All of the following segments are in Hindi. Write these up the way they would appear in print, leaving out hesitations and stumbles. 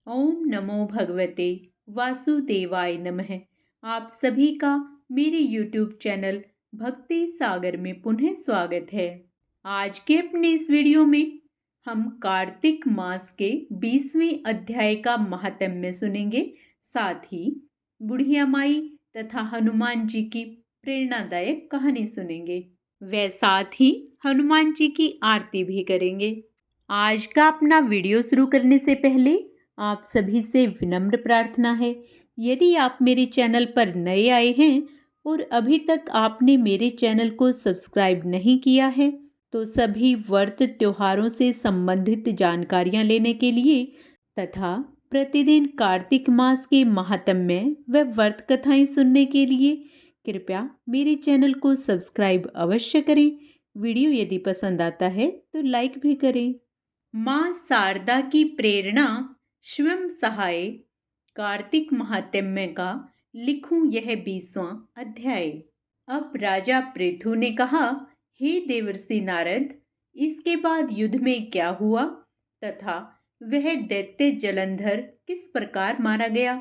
ओम नमो भगवते वासुदेवाय नमः। आप सभी का मेरे YouTube चैनल भक्ति सागर में पुनः स्वागत है। आज के अपने इस वीडियो में हम कार्तिक मास के 20वें अध्याय का महात्म्य सुनेंगे। साथ ही बुढ़िया माई तथा हनुमान जी की प्रेरणादायक कहानी सुनेंगे। व साथ ही हनुमान जी की आरती भी करेंगे। आज का अपना वीडियो शुरू करने से पहले आप सभी से विनम्र प्रार्थना है, यदि आप मेरे चैनल पर नए आए हैं और अभी तक आपने मेरे चैनल को सब्सक्राइब नहीं किया है तो सभी व्रत त्योहारों से संबंधित जानकारियां लेने के लिए तथा प्रतिदिन कार्तिक मास के महात्म्य व व्रत कथाएं सुनने के लिए कृपया मेरे चैनल को सब्सक्राइब अवश्य करें। वीडियो यदि पसंद आता है तो लाइक भी करें। माँ शारदा की प्रेरणा स्वयं सहाय कार्तिक महात्म्य का लिखूं यह 20वां अध्याय। अब राजा पृथु ने कहा, हे देवर्षि नारद, इसके बाद युद्ध में क्या हुआ तथा वह दैत्य जलंधर किस प्रकार मारा गया,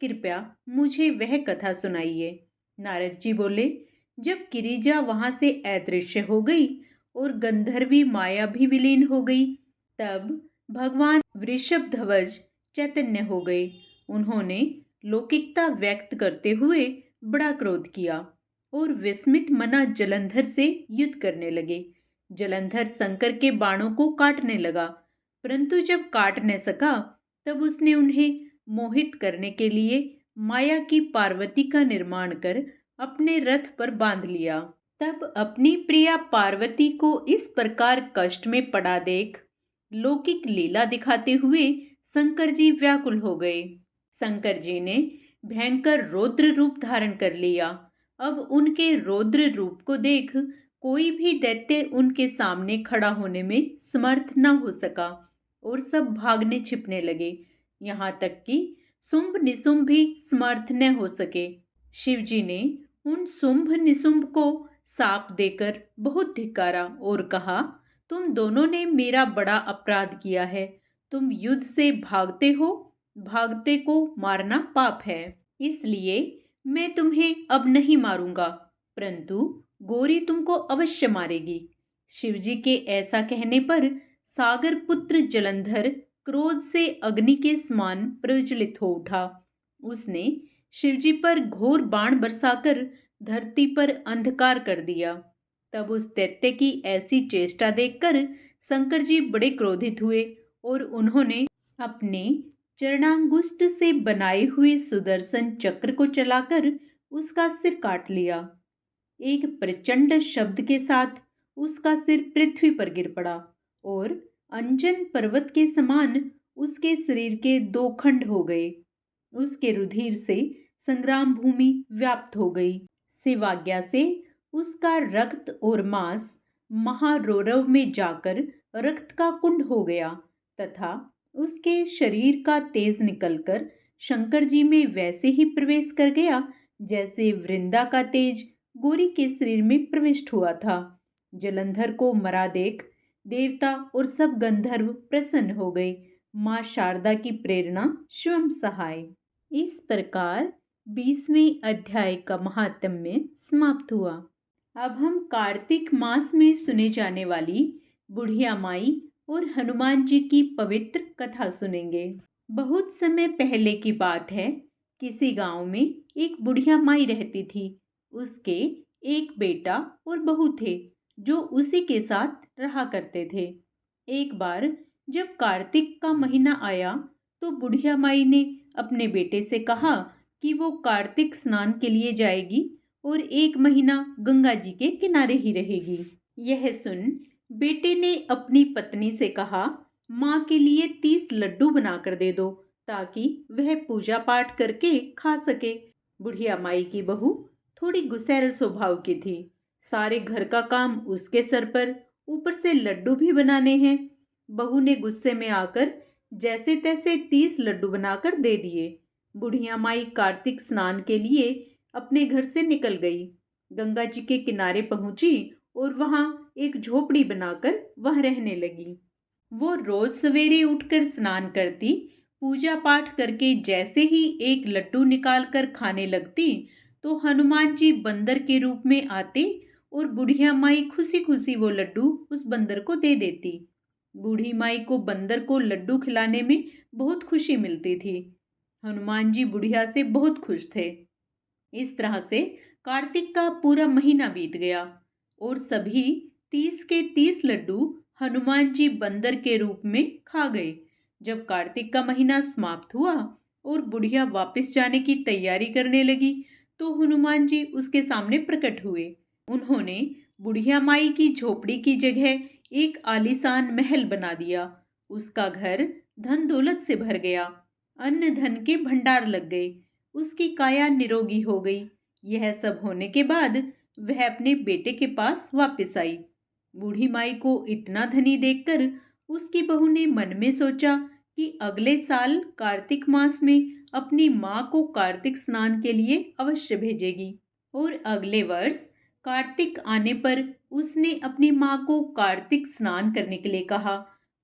कृपया मुझे वह कथा सुनाइए। नारद जी बोले, जब गिरिजा वहां से अदृश्य हो गई और गंधर्वी माया भी विलीन हो गई, तब भगवान वृषभध्वज चैतन्य हो गए। उन्होंने लौकिकता व्यक्त करते हुए बड़ा क्रोध किया और विस्मित मना जलंधर से युद्ध करने लगे। जलंधर शंकर के बाणों को काटने लगा, परंतु जब काट न सका तब उसने उन्हें मोहित करने के लिए माया की पार्वती का निर्माण कर अपने रथ पर बांध लिया। तब अपनी प्रिया पार्वती को इस प्रकार कष्ट में पड़ा देख लौकिक लीला दिखाते हुए शंकर जी व्याकुल हो गए। शंकर जी ने भयंकर रौद्र रूप धारण कर लिया। अब उनके रौद्र रूप को देख कोई भी दैत्य उनके सामने खड़ा होने में समर्थ न हो सका और सब भागने छिपने लगे। यहाँ तक कि शुंभ निशुंभ भी समर्थ न हो सके। शिवजी ने उन शुंभ निशुंभ को शाप देकर बहुत धिक्कारा और कहा, तुम दोनों ने मेरा बड़ा अपराध किया है। तुम युद्ध से भागते हो, भागते को मारना पाप है, इसलिए मैं तुम्हें अब नहीं मारूंगा, परंतु गौरी तुमको अवश्य मारेगी। शिवजी के ऐसा कहने पर सागर पुत्र जलंधर क्रोध से अग्नि के समान प्रज्वलित हो उठा। उसने शिवजी पर घोर बाण बरसाकर धरती पर अंधकार कर दिया। तब उस दैत्य की ऐसी चेष्टा देखकर शंकर जी बड़े क्रोधित हुए और उन्होंने अपने चरणांगुष्ठ से बनाए हुए सुदर्शन चक्र को चलाकर उसका सिर काट लिया। एक प्रचंड शब्द के साथ उसका सिर पृथ्वी पर गिर पड़ा और अंजन पर्वत के समान उसके शरीर के दो खंड हो गए। उसके रुधिर से संग्राम भूमि व्याप्त हो गई। शिवाज्ञा से उसका रक्त और मांस महारौरव में जाकर रक्त का कुंड हो गया तथा उसके शरीर का तेज निकलकर शंकर जी में वैसे ही प्रवेश कर गया जैसे वृंदा का तेज गौरी के शरीर में प्रविष्ट हुआ था। जलंधर को मरा देख देवता और सब गंधर्व प्रसन्न हो गए। माँ शारदा की प्रेरणा स्वयं सहाय। इस प्रकार 20वें अध्याय का महात्म्य समाप्त हुआ। अब हम कार्तिक मास में सुने जाने वाली बुढ़िया माई और हनुमान जी की पवित्र कथा सुनेंगे। बहुत समय पहले की बात है। किसी गांव में एक बुढ़िया माई रहती थी। उसके एक बेटा और बहू थे जो उसी के साथ रहा करते थे। एक बार जब कार्तिक का महीना आया तो बुढ़िया माई ने अपने बेटे से कहा कि वो कार्तिक स्नान के लिए जाएगी और 1 महीना गंगा जी के किनारे ही रहेगी। यह सुन बेटे ने अपनी पत्नी से कहा, माँ के लिए 30 लड्डू बनाकर दे दो ताकि वह पूजा पाठ करके खा सके। बुढ़िया माई की बहू थोड़ी गुस्सैल स्वभाव की थी। सारे घर का काम उसके सर पर, ऊपर से लड्डू भी बनाने हैं। बहू ने गुस्से में आकर जैसे तैसे 30 लड्डू बनाकर दे दिए। बुढ़िया माई कार्तिक स्नान के लिए अपने घर से निकल गई। गंगा जी के किनारे पहुंची और वहां एक झोपड़ी बनाकर वह रहने लगी। वो रोज सवेरे उठकर स्नान करती, पूजा पाठ करके जैसे ही एक लड्डू निकाल कर खाने लगती तो हनुमान जी बंदर के रूप में आते और बुढ़िया माई खुशी खुशी वो लड्डू उस बंदर को दे देती। बूढ़ी माई को बंदर को लड्डू खिलाने में बहुत खुशी मिलती थी। हनुमान जी बुढ़िया से बहुत खुश थे। इस तरह से कार्तिक का पूरा महीना बीत गया और सभी 30 के 30 लड्डू हनुमान जी बंदर के रूप में खा गए। जब कार्तिक का महीना समाप्त हुआ और बुढ़िया वापस जाने की तैयारी करने लगी तो हनुमान जी उसके सामने प्रकट हुए। उन्होंने बुढ़िया माई की झोपड़ी की जगह एक आलीशान महल बना दिया। उसका घर धन दौलत से भर गया। अन्न धन के भंडार लग गए। उसकी काया निरोगी हो गई। यह सब होने के बाद वह अपने बेटे के पास वापस आई। बूढ़ी माई को इतना धनी देखकर उसकी बहू ने मन में सोचा कि अगले साल कार्तिक मास में अपनी माँ को कार्तिक स्नान के लिए अवश्य भेजेगी। और अगले वर्ष कार्तिक आने पर उसने अपनी माँ को कार्तिक स्नान करने के लिए कहा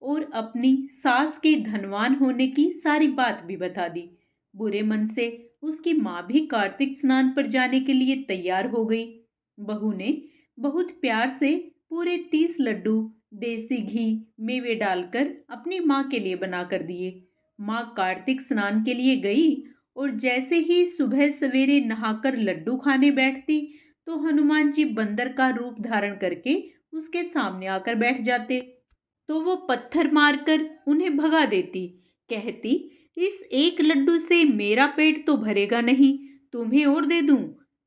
और अपनी सास के धनवान होने की सारी बात भी बता दी। बुरे मन से उसकी माँ भी कार्तिक स्नान पर जाने के लिए तैयार हो गई। बहू ने बहुत प्यार से पूरे 30 लड्डू देसी घी मेवे डालकर अपनी माँ के लिए बना कर दिए। माँ कार्तिक स्नान के लिए गई और जैसे ही सुबह सवेरे नहाकर लड्डू खाने बैठती तो हनुमान जी बंदर का रूप धारण करके उसके सामने आकर बैठ जाते। तो वो पत्थर मारकर उन्हें भगा देती। कहती, इस एक लड्डू से मेरा पेट तो भरेगा नहीं, तुम्हें और दे दूं।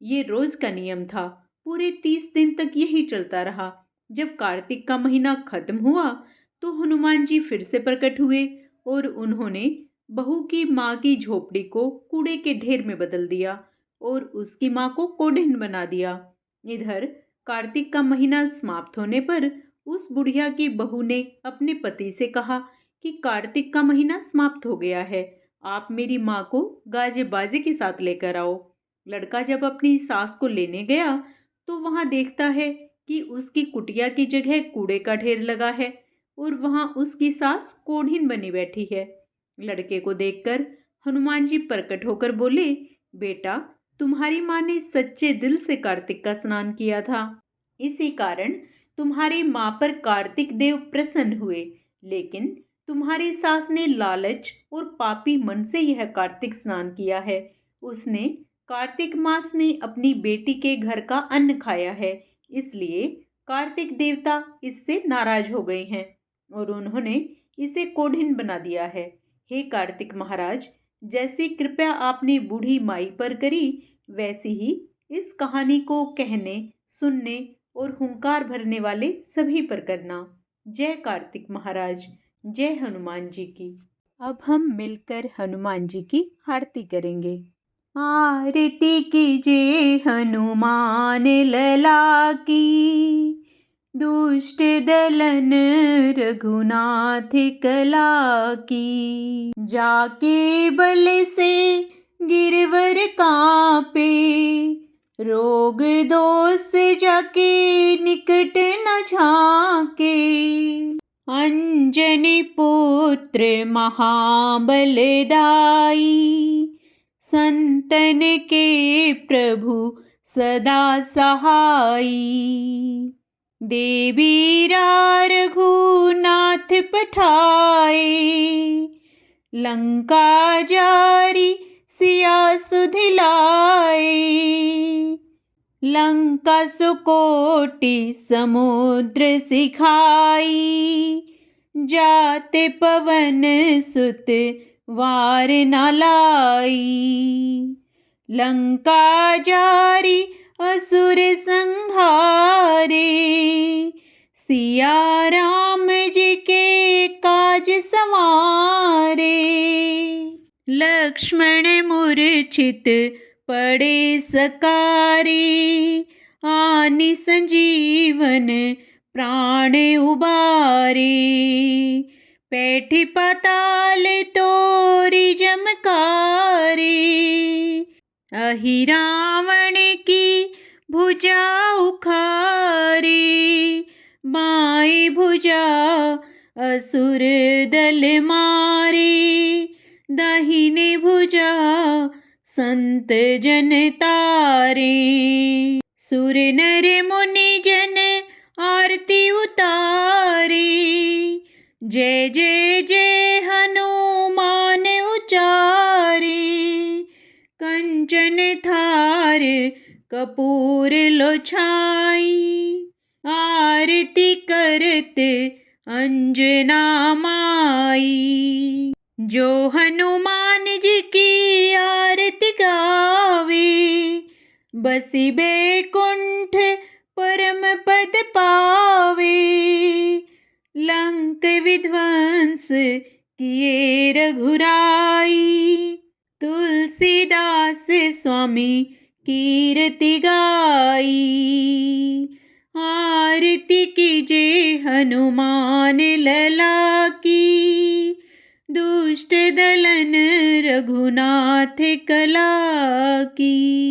ये रोज का नियम था। पूरे 30 दिन तक यही चलता रहा। जब कार्तिक का महीना खत्म हुआ तो हनुमान जी फिर से प्रकट हुए और उन्होंने बहू की माँ की झोपड़ी को कूड़े के ढेर में बदल दिया और उसकी माँ को कोढ़िन बना दिया। इधर कार्तिक का महीना समाप्त होने पर उस बुढ़िया की बहू ने अपने पति से कहा कि कार्तिक का महीना समाप्त हो गया है, आप मेरी माँ को गाजे बाजे के साथ लेकर आओ। लड़का जब अपनी सास को लेने गया तो वहां देखता है कि उसकी कुटिया की जगह कूड़े का ढेर लगा है और वहां उसकी सास कोढ़िन बनी बैठी है। लड़के को देखकर हनुमान जी प्रकट होकर बोले, बेटा, तुम्हारी माँ ने सच्चे दिल से कार्तिक का स्नान किया था, इसी कारण तुम्हारी माँ पर कार्तिक देव प्रसन्न हुए। लेकिन तुम्हारी सास ने लालच और पापी मन से यह कार्तिक स्नान किया है। उसने कार्तिक मास में अपनी बेटी के घर का अन्न खाया है, इसलिए कार्तिक देवता इससे नाराज हो गए हैं और उन्होंने इसे कोढ़िन बना दिया है। हे कार्तिक महाराज, जैसी कृपया आपने बूढ़ी माई पर करी वैसी ही इस कहानी को कहने, सुनने और हुंकार भरने वाले सभी पर करना। जय कार्तिक महाराज, जय हनुमान जी की। अब हम मिलकर हनुमान जी की आरती करेंगे। आरती कीजिए हनुमान लला की, दुष्ट दलन रघुनाथ कला की। जाके बल से गिरवर कांपे, रोग दोष जाके निकट न झाके। अंजनी पुत्र महाबलदाई, संतन के प्रभु सदा सहाई। देवी रघुनाथ पठाए, लंका जारी सिया सुधिलाए। लंका सुकोटि समुद्र सिखाई, जाते पवन सुत वार न लाई। लंका जारी असुर संहारे, सिया राम जी के काज संवारे। लक्ष्मण मूर्छित पड़े सकारे, आनि संजीवन प्राण उबारे। पैठी पाताल तोरी जमकारे, अहि रावण की भुजा उखारे। बाएं भुजा असुर दल मारे, दाहिने भुजा संत जन तारे। सुर नर मुनि जन आरती उतारे। जय जय जय हनुमान उचारे। कंचन थार कपूर लो छाई। आरती करत अंजना माई। जो हनुमान जी की आरती गावे, बसी बैकुंठ परम पद पावे। लंक विध्वंस किए रघुराई। तुलसीदास स्वामी कीर्ति गाई। आरती कीजे हनुमान लला की। दुष्ट दलन रघुनाथ कला की।